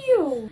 you?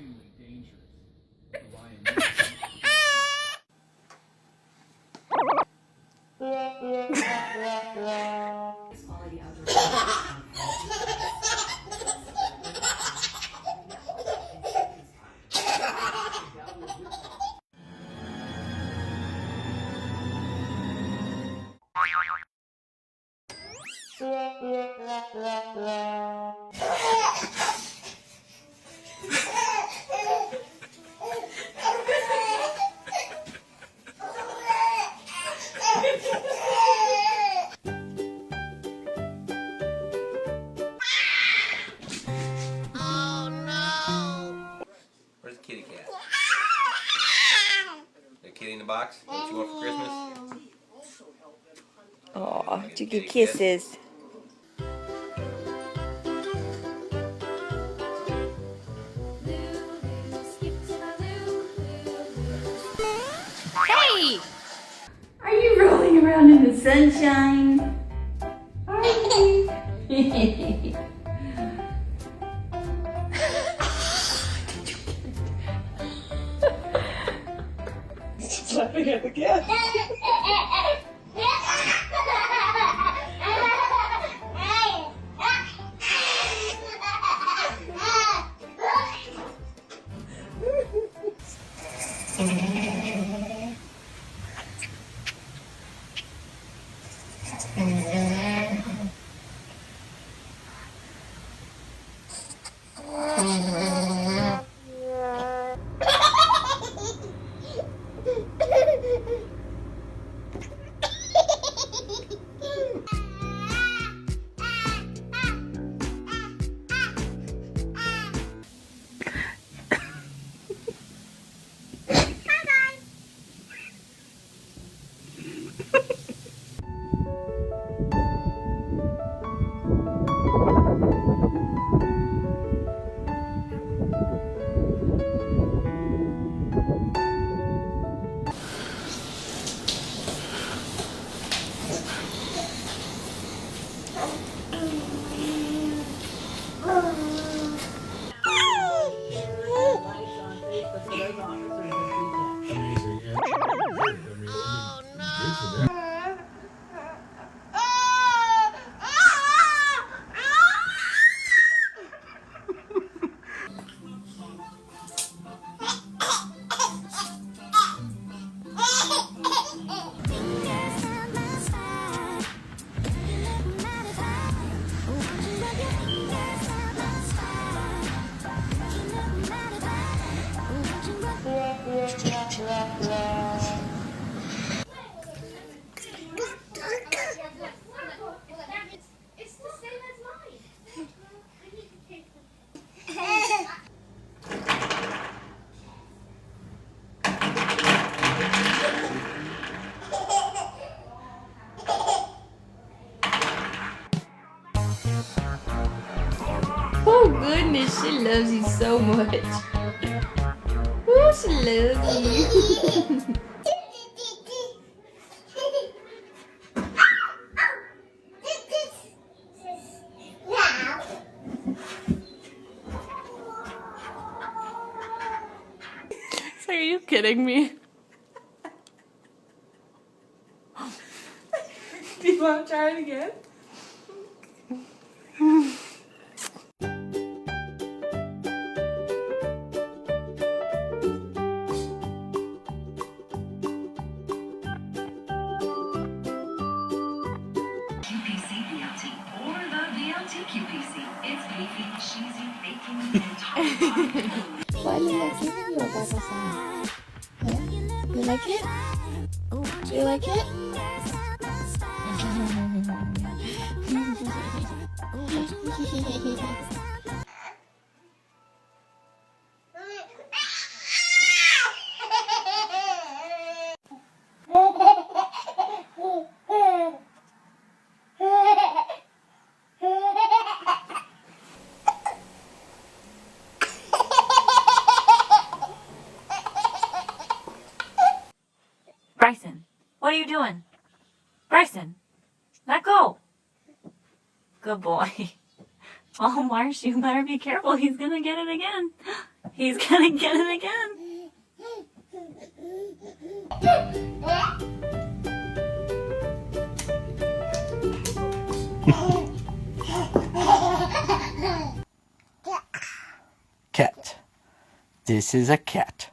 Where's the kitty cat? The kitty in the box? What you want for Christmas? Oh, to give kisses. Hey! Are you rolling around in the sunshine? Are you? Laughing at the cat. Oh goodness, she loves you so much. Oh, she loves you. So are you kidding me? Do you want to try it again? QPC BLT or the BLT QPC. It's beefy, cheesy, bacon, and topped. Why did I give you a Baba-san? You like it? Do you like it? Bryson, what are you doing? Bryson, let go. Good boy. Oh, Marsh, you better be careful. He's gonna get it again. He's gonna get it again. Cat. This is a cat.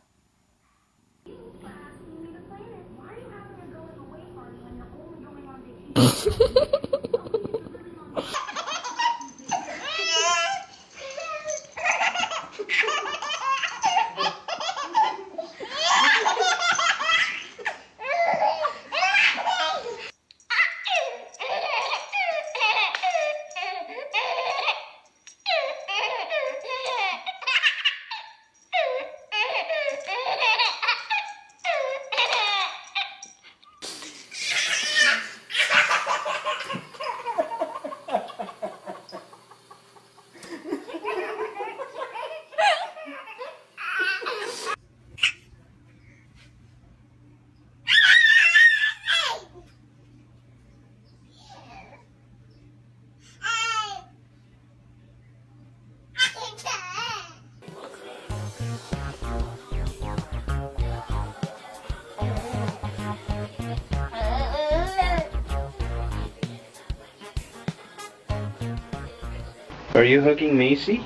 Are you hugging Macy?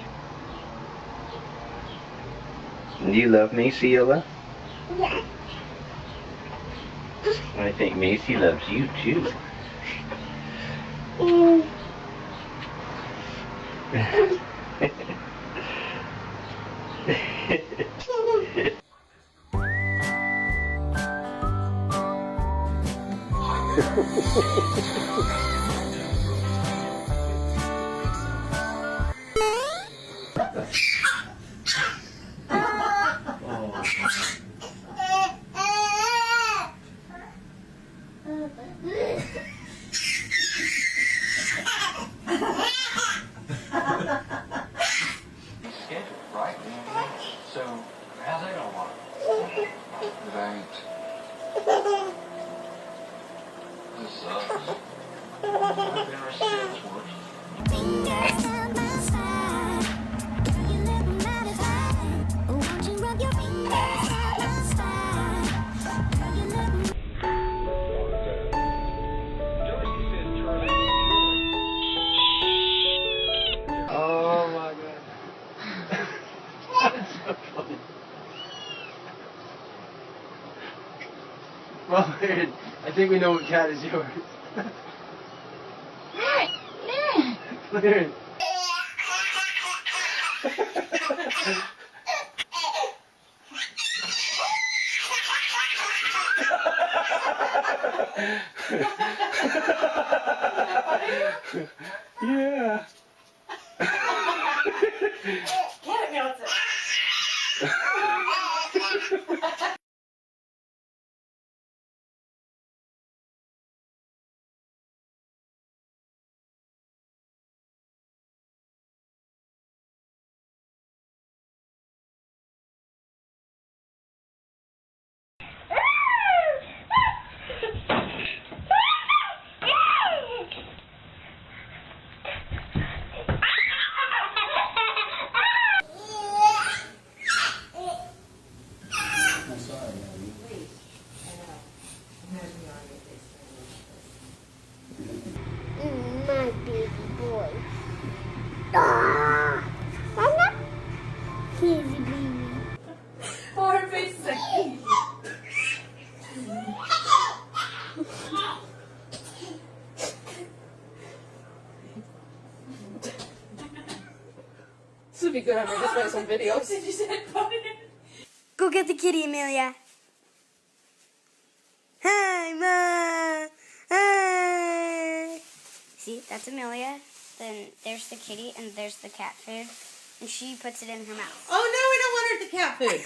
Do you love Macy, Ella? Yeah. I think Macy loves you too. Right? So, how's that gonna work? It ain't. This sucks. I've never seen this work. Oh my god. That's so funny. Well, I think we know what cat is yours. Clear. Yeah. Get it, Melissa. My baby boy. Ah! Mama? He's a baby. Oh, her face is like, this would be good on her just by some videos. Did you say put it in? Go get the kitty, Amelia. Hi, Mom. Hi. See, that's Amelia. Then there's the kitty, and there's the cat food. And she puts it in her mouth. Oh no, we don't want her the cat food.